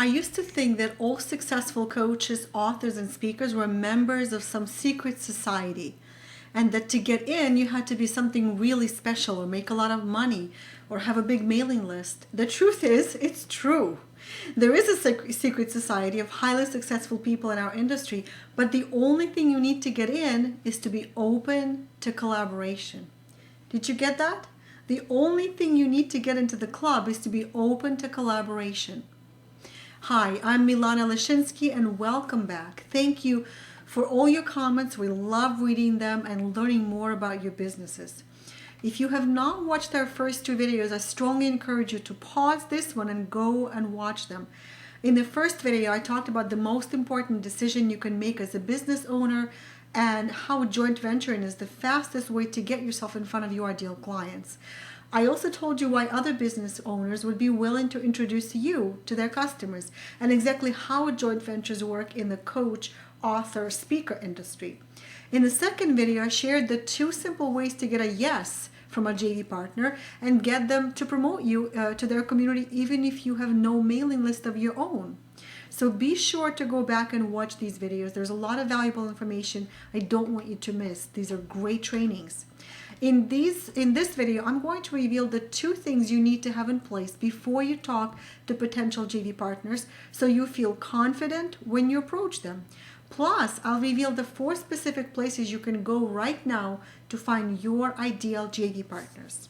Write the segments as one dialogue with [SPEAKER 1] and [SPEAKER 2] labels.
[SPEAKER 1] I used to think that all successful coaches, authors, and speakers were members of some secret society, and that to get in, you had to be something really special or make a lot of money or have a big mailing list. The truth is, it's true. There is a secret society of highly successful people in our industry, but the only thing you need to get in is to be open to collaboration. Did you get that? The only thing you need to get into the club is to be open to collaboration. Hi, I'm Milana Lashinsky and welcome back. Thank you for all your comments. We love reading them and learning more about your businesses. If you have not watched our first two videos, I strongly encourage you to pause this one and go and watch them. In the first video, I talked about the most important decision you can make as a business owner and how joint venturing is the fastest way to get yourself in front of your ideal clients. I also told you why other business owners would be willing to introduce you to their customers and exactly how joint ventures work in the coach, author, speaker industry. In the second video, I shared the 2 simple ways to get a yes from a JV partner and get them to promote you to their community even if you have no mailing list of your own. So be sure to go back and watch these videos. There's a lot of valuable information I don't want you to miss. These are great trainings. In this video, I'm going to reveal the 2 things you need to have in place before you talk to potential JV partners so you feel confident when you approach them. Plus, I'll reveal the 4 specific places you can go right now to find your ideal JV partners.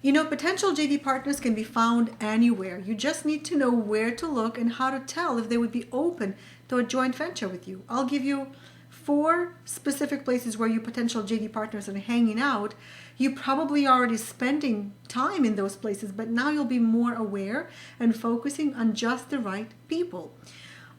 [SPEAKER 1] You know, potential JV partners can be found anywhere. You just need to know where to look and how to tell if they would be open to a joint venture with you. I'll give you 4 specific places where your potential JV partners are hanging out. You probably already spending time in those places, but now you'll be more aware and focusing on just the right people.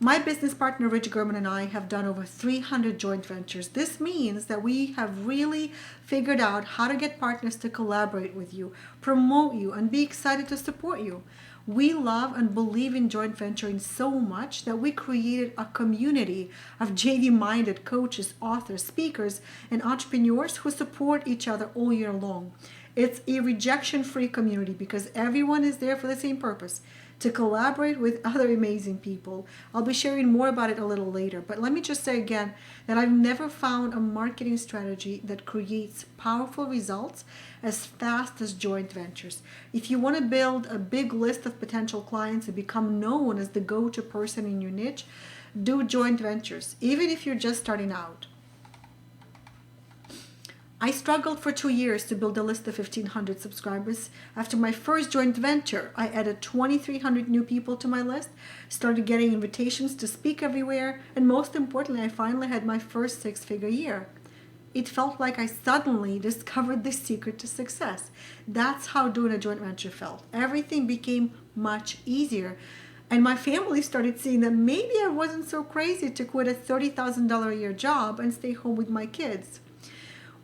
[SPEAKER 1] My business partner, Rich German, and I have done over 300 joint ventures. This means that we have really figured out how to get partners to collaborate with you, promote you, and be excited to support you. We love and believe in joint venturing so much that we created a community of JV-minded coaches, authors, speakers, and entrepreneurs who support each other all year long. It's a rejection-free community because everyone is there for the same purpose, to collaborate with other amazing people. I'll be sharing more about it a little later, but let me just say again that I've never found a marketing strategy that creates powerful results as fast as joint ventures. If you want to build a big list of potential clients and become known as the go-to person in your niche, do joint ventures, even if you're just starting out. I struggled for 2 years to build a list of 1,500 subscribers. After my first joint venture, I added 2,300 new people to my list, started getting invitations to speak everywhere, and most importantly, I finally had my first 6-figure year. It felt like I suddenly discovered the secret to success. That's how doing a joint venture felt. Everything became much easier. And my family started seeing that maybe I wasn't so crazy to quit a $30,000 a year job and stay home with my kids.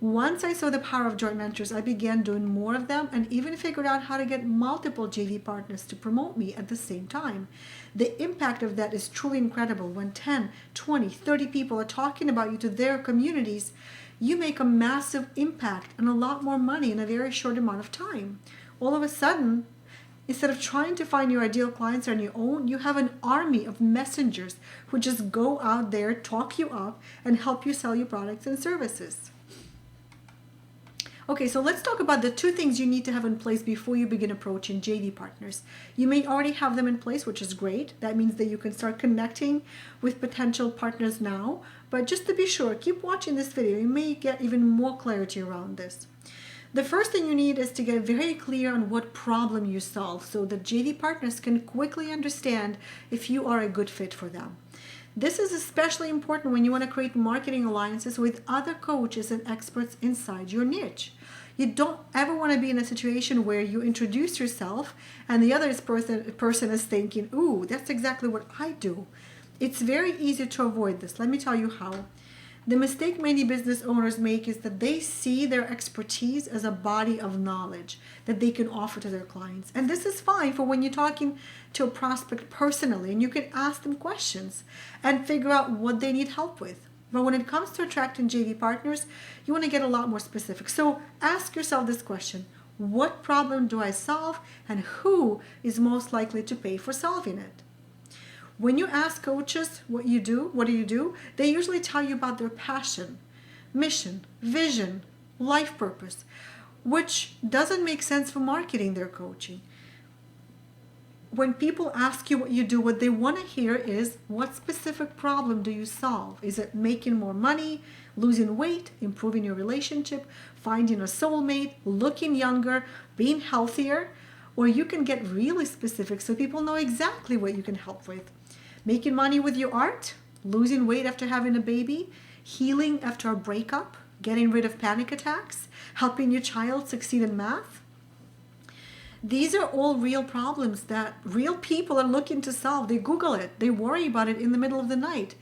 [SPEAKER 1] Once I saw the power of joint ventures, I began doing more of them and even figured out how to get multiple JV partners to promote me at the same time. The impact of that is truly incredible. When 10, 20, 30 people are talking about you to their communities, you make a massive impact and a lot more money in a very short amount of time. All of a sudden, instead of trying to find your ideal clients on your own, you have an army of messengers who just go out there, talk you up, and help you sell your products and services. Okay, so let's talk about the 2 things you need to have in place before you begin approaching JV partners. You may already have them in place, which is great. That means that you can start connecting with potential partners now. But just to be sure, keep watching this video. You may get even more clarity around this. The first thing you need is to get very clear on what problem you solve so that JV partners can quickly understand if you are a good fit for them. This is especially important when you want to create marketing alliances with other coaches and experts inside your niche. You don't ever want to be in a situation where you introduce yourself and the other person is thinking, ooh, that's exactly what I do. It's very easy to avoid this. Let me tell you how. The mistake many business owners make is that they see their expertise as a body of knowledge that they can offer to their clients. And this is fine for when you're talking to a prospect personally and you can ask them questions and figure out what they need help with. But when it comes to attracting JV partners, you want to get a lot more specific. So ask yourself this question: What problem do I solve, and who is most likely to pay for solving it? When you ask coaches what do you do, they usually tell you about their passion, mission, vision, life purpose, which doesn't make sense for marketing their coaching. When people ask you what you do, what they want to hear is, what specific problem do you solve? Is it making more money, losing weight, improving your relationship, finding a soulmate, looking younger, being healthier? Or you can get really specific so people know exactly what you can help with. Making money with your art, losing weight after having a baby, healing after a breakup, getting rid of panic attacks, helping your child succeed in math. These are all real problems that real people are looking to solve. They Google it. They worry about it in the middle of the night.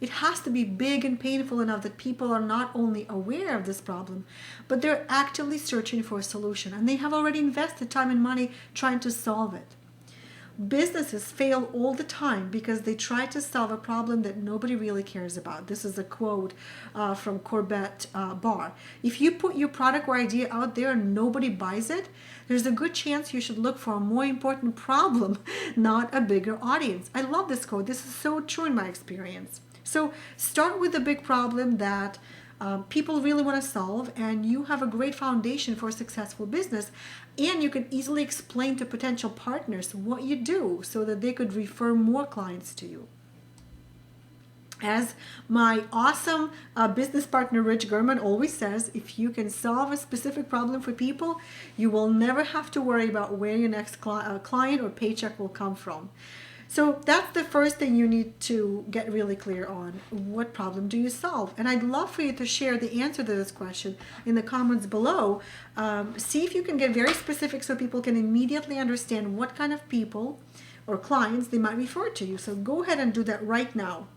[SPEAKER 1] It has to be big and painful enough that people are not only aware of this problem, but they're actively searching for a solution, and they have already invested time and money trying to solve it. Businesses fail all the time because they try to solve a problem that nobody really cares about. This is a quote from Corbett Barr. If you put your product or idea out there and nobody buys it, there's a good chance you should look for a more important problem, not a bigger audience. I love this quote. This is so true in my experience. So start with a big problem that people really want to solve, and you have a great foundation for a successful business, and you can easily explain to potential partners what you do so that they could refer more clients to you. As my awesome business partner Rich Gurman always says, if you can solve a specific problem for people, you will never have to worry about where your next client or paycheck will come from. So that's the first thing you need to get really clear on. What problem do you solve? And I'd love for you to share the answer to this question in the comments below. See if you can get very specific so people can immediately understand what kind of people or clients they might refer to you. So go ahead and do that right now.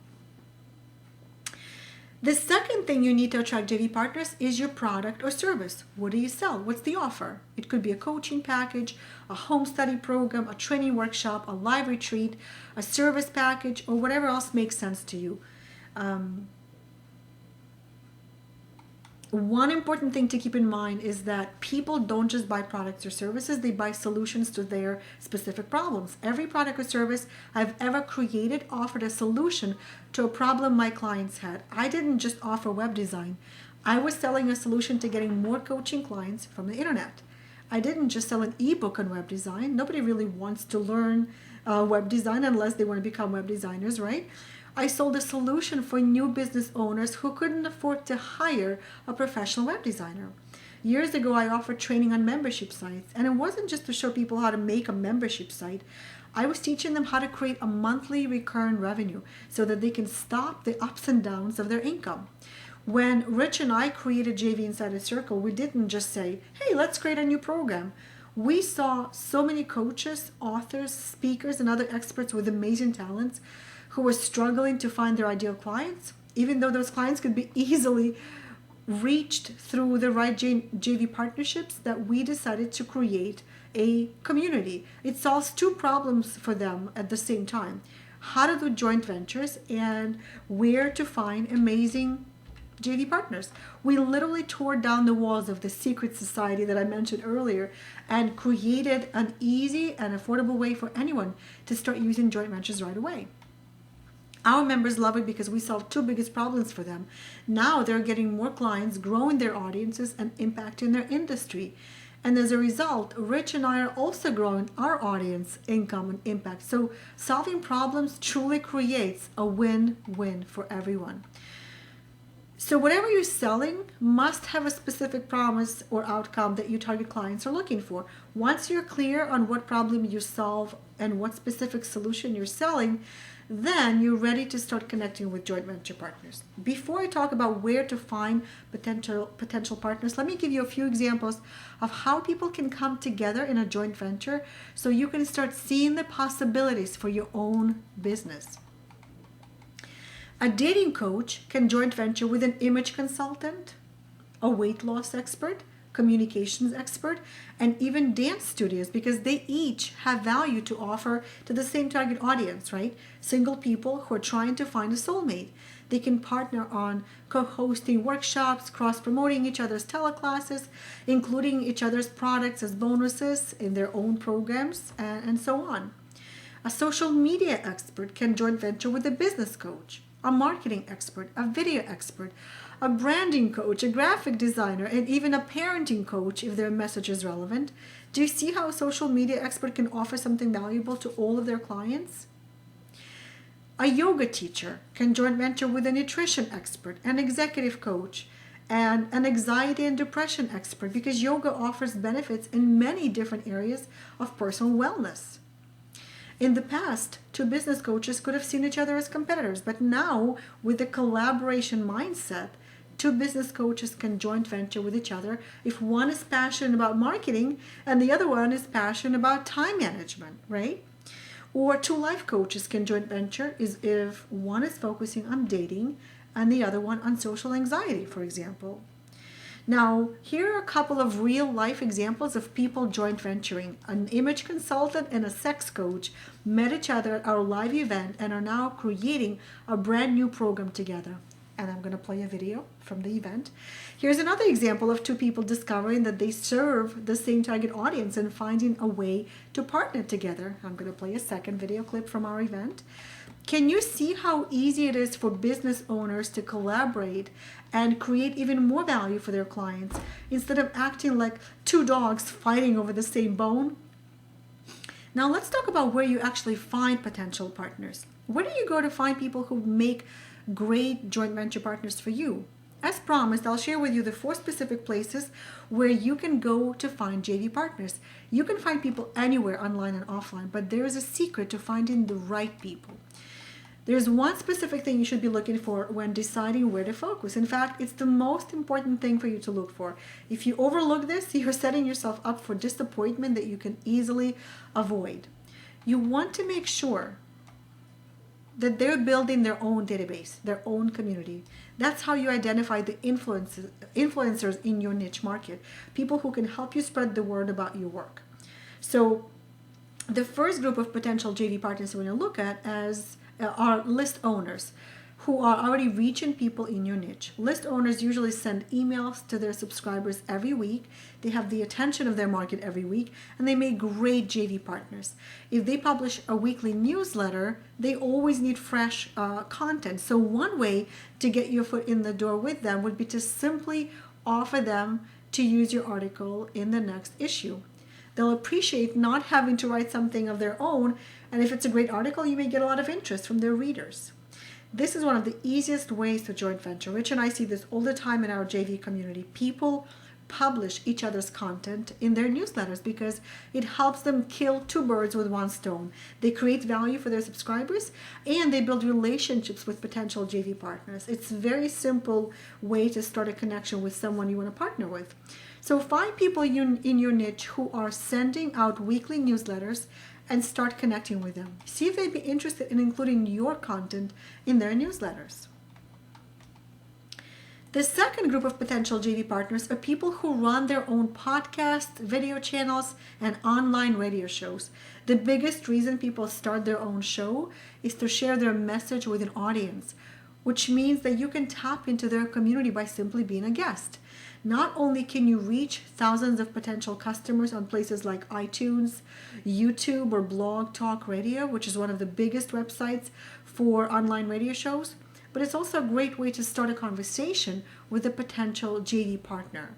[SPEAKER 1] The second thing you need to attract JV partners is your product or service. What do you sell? What's the offer? It could be a coaching package, a home study program, a training workshop, a live retreat, a service package, or whatever else makes sense to you. One important thing to keep in mind is that people don't just buy products or services, they buy solutions to their specific problems. Every product or service I've ever created offered a solution to a problem my clients had. I didn't just offer web design. I was selling a solution to getting more coaching clients from the internet. I didn't just sell an ebook on web design. Nobody really wants to learn web design unless they want to become web designers, right? I sold a solution for new business owners who couldn't afford to hire a professional web designer. Years ago, I offered training on membership sites, and it wasn't just to show people how to make a membership site. I was teaching them how to create a monthly recurring revenue so that they can stop the ups and downs of their income. When Rich and I created JV Insider Circle, we didn't just say, hey, let's create a new program. We saw so many coaches, authors, speakers, and other experts with amazing talents who were struggling to find their ideal clients, even though those clients could be easily reached through the right JV partnerships, that we decided to create a community. It solves two problems for them at the same time: how to do joint ventures and where to find amazing JV partners. We literally tore down the walls of the secret society that I mentioned earlier and created an easy and affordable way for anyone to start using joint ventures right away. Our members love it because we solved two biggest problems for them. Now they're getting more clients, growing their audiences, and impacting their industry. And as a result, Rich and I are also growing our audience, income, and impact. So solving problems truly creates a win-win for everyone. So whatever you're selling must have a specific promise or outcome that your target clients are looking for. Once you're clear on what problem you solve and what specific solution you're selling, then you're ready to start connecting with joint venture partners. Before I talk about where to find potential partners, let me give you a few examples of how people can come together in a joint venture so you can start seeing the possibilities for your own business. A dating coach can joint venture with an image consultant, a weight loss expert, communications expert, and even dance studios, because they each have value to offer to the same target audience, right? Single people who are trying to find a soulmate. They can partner on co-hosting workshops, cross-promoting each other's teleclasses, including each other's products as bonuses in their own programs, and so on. A social media expert can joint venture with a business coach, a marketing expert, a video expert, a branding coach, a graphic designer, and even a parenting coach if their message is relevant. Do you see how a social media expert can offer something valuable to all of their clients? A yoga teacher can joint venture with a nutrition expert, an executive coach, and an anxiety and depression expert, because yoga offers benefits in many different areas of personal wellness. In the past, two business coaches could have seen each other as competitors, but now, with the collaboration mindset, two business coaches can joint venture with each other if one is passionate about marketing and the other one is passionate about time management, right? Or two life coaches can joint venture if one is focusing on dating and the other one on social anxiety, for example. Now, here are a couple of real life examples of people joint venturing. An image consultant and a sex coach met each other at our live event and are now creating a brand new program together. And I'm going to play a video from the event. Here's another example of two people discovering that they serve the same target audience and finding a way to partner together. I'm going to play a second video clip from our event. Can you see how easy it is for business owners to collaborate and create even more value for their clients instead of acting like two dogs fighting over the same bone? Now let's talk about where you actually find potential partners. Where do you go to find people who make great joint venture partners for you? As promised, I'll share with you the 4 specific places where you can go to find JV partners. You can find people anywhere, online and offline, but there is a secret to finding the right people. There's one specific thing you should be looking for when deciding where to focus. In fact, it's the most important thing for you to look for. If you overlook this, you're setting yourself up for disappointment that you can easily avoid. You want to make sure that they're building their own database, their own community. That's how you identify the influencers in your niche market, people who can help you spread the word about your work. So the first group of potential JV partners we're going to look at are list owners who are already reaching people in your niche. List owners usually send emails to their subscribers every week. They have the attention of their market every week, and they make great JV partners. If they publish a weekly newsletter, they always need fresh content. So one way to get your foot in the door with them would be to simply offer them to use your article in the next issue. They'll appreciate not having to write something of their own, and if it's a great article, you may get a lot of interest from their readers. This is one of the easiest ways to joint venture. Rich and I see this all the time in our JV community. People publish each other's content in their newsletters because it helps them kill 2 birds with 1 stone. They create value for their subscribers and they build relationships with potential JV partners. It's a very simple way to start a connection with someone you want to partner with. So find people in your niche who are sending out weekly newsletters and start connecting with them. See if they'd be interested in including your content in their newsletters. The second group of potential JV partners are people who run their own podcasts, video channels, and online radio shows. The biggest reason people start their own show is to share their message with an audience, which means that you can tap into their community by simply being a guest. Not only can you reach thousands of potential customers on places like iTunes, YouTube, or Blog Talk Radio, which is one of the biggest websites for online radio shows, but it's also a great way to start a conversation with a potential JV partner.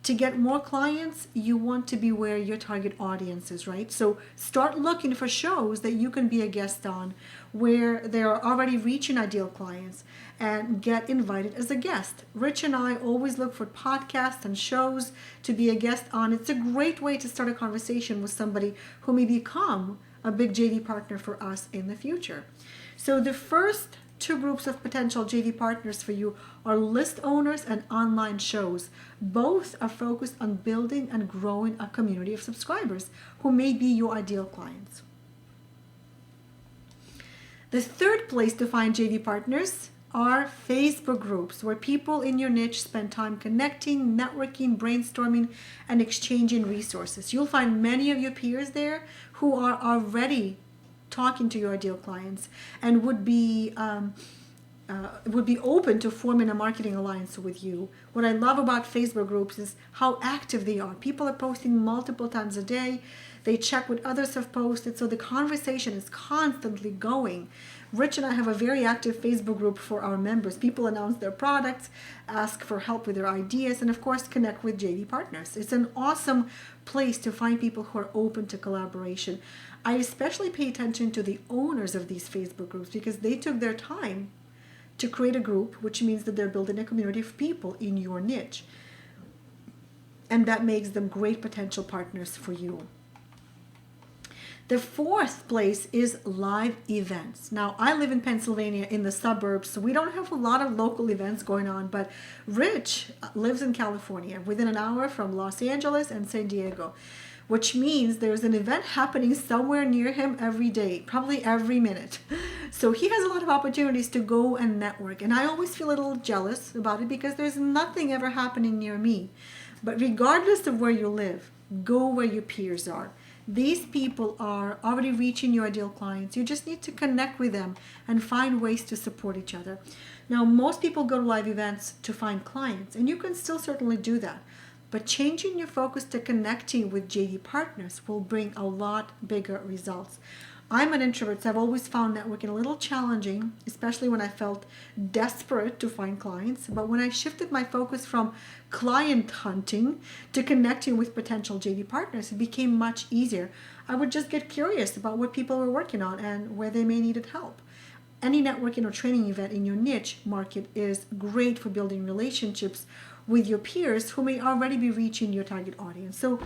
[SPEAKER 1] To get more clients, you want to be where your target audience is, right? So start looking for shows that you can be a guest on where they're already reaching ideal clients and get invited as a guest. Rich and I always look for podcasts and shows to be a guest on. It's a great way to start a conversation with somebody who may become a big JV partner for us in the future. So the first 2 groups of potential JV partners for you are list owners and online shows. Both are focused on building and growing a community of subscribers who may be your ideal clients. The third place to find JV partners are Facebook groups, where people in your niche spend time connecting, networking, brainstorming, and exchanging resources. You'll find many of your peers there who are already talking to your ideal clients and would be would be open to forming a marketing alliance with you. What I love about Facebook groups is how active they are. People are posting multiple times a day. They check what others have posted, so the conversation is constantly going. Rich and I have a very active Facebook group for our members. People announce their products, ask for help with their ideas, and of course connect with JV partners. It's an awesome place to find people who are open to collaboration. I especially pay attention to the owners of these Facebook groups because they took their time to create a group, which means that they're building a community of people in your niche. And that makes them great potential partners for you. The fourth place is live events. Now, I live in Pennsylvania in the suburbs, so we don't have a lot of local events going on, but Rich lives in California, within an hour from Los Angeles and San Diego, which means there's an event happening somewhere near him every day, probably every minute. So he has a lot of opportunities to go and network, and I always feel a little jealous about it because there's nothing ever happening near me. But regardless of where you live, go where your peers are. These people are already reaching your ideal clients. You just need to connect with them and find ways to support each other. Now, most people go to live events to find clients, and you can still certainly do that. But changing your focus to connecting with JD partners will bring a lot bigger results. I'm an introvert, so I've always found networking a little challenging, especially when I felt desperate to find clients. But when I shifted my focus from client hunting to connecting with potential JD partners, it became much easier. I would just get curious about what people were working on and where they may needed help. Any networking or training event in your niche market is great for building relationships with your peers who may already be reaching your target audience. So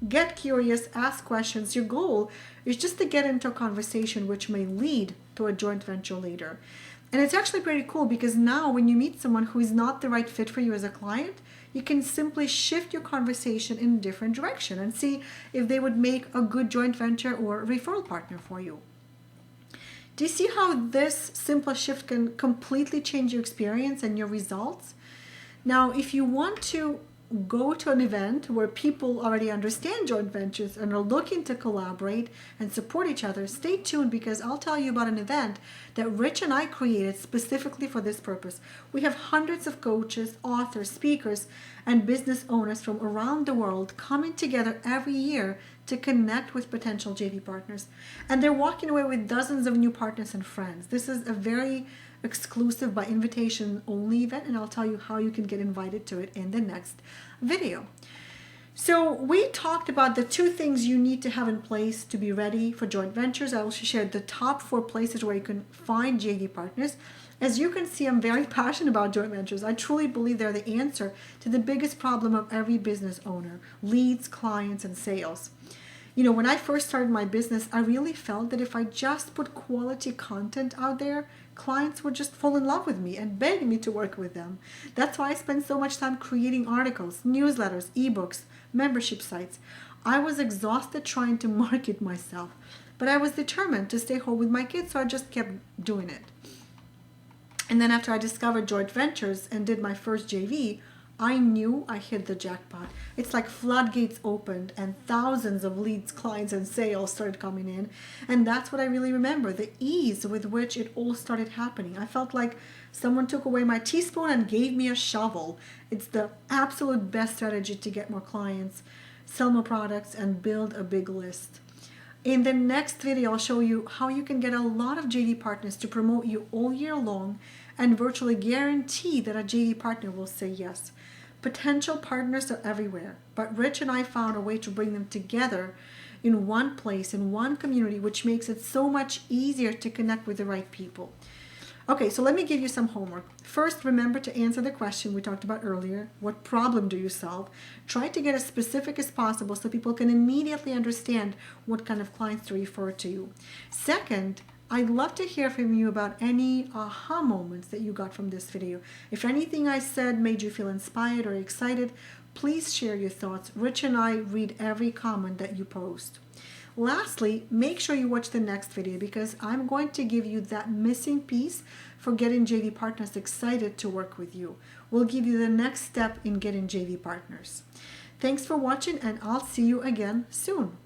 [SPEAKER 1] get curious, ask questions. Your goal is just to get into a conversation which may lead to a joint venture later. And it's actually pretty cool because now when you meet someone who is not the right fit for you as a client, you can simply shift your conversation in a different direction and see if they would make a good joint venture or referral partner for you. Do you see how this simple shift can completely change your experience and your results? Now, if you want to go to an event where people already understand joint ventures and are looking to collaborate and support each other, stay tuned because I'll tell you about an event that Rich and I created specifically for this purpose. We have hundreds of coaches, authors, speakers, and business owners from around the world coming together every year to connect with potential JV partners. And they're walking away with dozens of new partners and friends. This is a very exclusive by invitation only event, and I'll tell you how you can get invited to it in the next video. So we talked about the 2 things you need to have in place to be ready for joint ventures. I also shared the top 4 places where you can find JV partners. As you can see, I'm very passionate about joint ventures. I truly believe they're the answer to the biggest problem of every business owner: leads, clients, and sales. You know, when I first started my business, I really felt that if I just put quality content out there, clients would just fall in love with me and beg me to work with them. That's why I spend so much time creating articles, newsletters, ebooks, membership sites. I was exhausted trying to market myself, but I was determined to stay home with my kids, so I just kept doing it. And then after I discovered joint ventures and did my first JV, I knew I hit the jackpot. It's like floodgates opened and thousands of leads, clients, and sales started coming in. And that's what I really remember, the ease with which it all started happening. I felt like someone took away my teaspoon and gave me a shovel. It's the absolute best strategy to get more clients, sell more products, and build a big list. In the next video, I'll show you how you can get a lot of JV partners to promote you all year long and virtually guarantee that a JV partner will say yes. Potential partners are everywhere, but Rich and I found a way to bring them together in one place, in one community, which makes it so much easier to connect with the right people. Okay, so let me give you some homework. First, remember to answer the question we talked about earlier. What problem do you solve? Try to get as specific as possible so people can immediately understand what kind of clients to refer to you. Second, I'd love to hear from you about any aha moments that you got from this video. If anything I said made you feel inspired or excited, please share your thoughts. Rich and I read every comment that you post. Lastly, make sure you watch the next video because I'm going to give you that missing piece for getting JV partners excited to work with you. We'll give you the next step in getting JV partners. Thanks for watching, and I'll see you again soon.